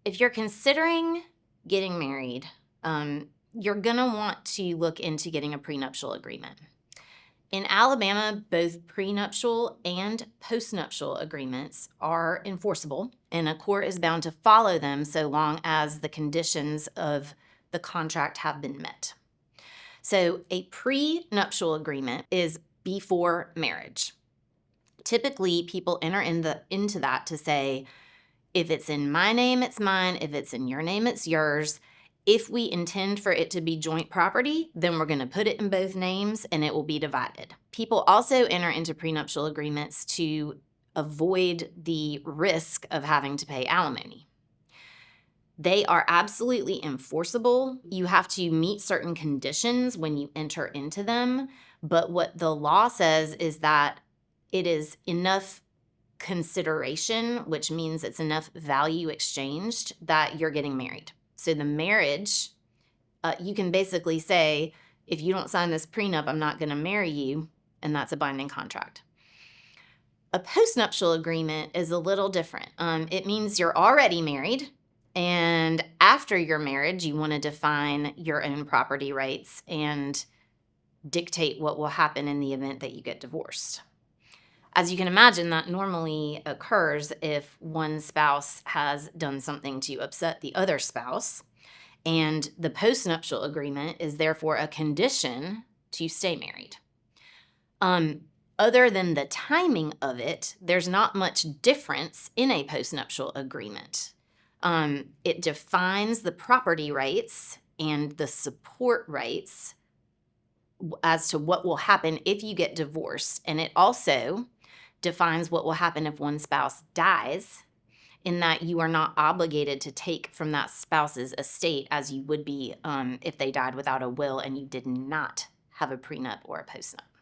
if you're considering getting married, you're going to want to look into getting a prenuptial agreement. In Alabama, both prenuptial and postnuptial agreements are enforceable, and a court is bound to follow them so long as the conditions of the contract have been met. So a prenuptial agreement is before marriage. Typically, people enter into that to say, if it's in my name, it's mine. If it's in your name, it's yours. If we intend for it to be joint property, then we're going to put it in both names and it will be divided. People also enter into prenuptial agreements to avoid the risk of having to pay alimony. They are absolutely enforceable. You have to meet certain conditions when you enter into them. But what the law says is that it is enough consideration, which means it's enough value exchanged that you're getting married. So the marriage, you can basically say, if you don't sign this prenup, I'm not going to marry you, and that's a binding contract. A postnuptial agreement is a little different. It means you're already married, and after your marriage, you want to define your own property rights and dictate what will happen in the event that you get divorced. As you can imagine, that normally occurs if one spouse has done something to upset the other spouse, and the postnuptial agreement is therefore a condition to stay married. Other than the timing of it, there's not much difference in a postnuptial agreement. It defines the property rights and the support rights as to what will happen if you get divorced, and it also defines what will happen if one spouse dies, in that you are not obligated to take from that spouse's estate as you would be if they died without a will and you did not have a prenup or a postnup.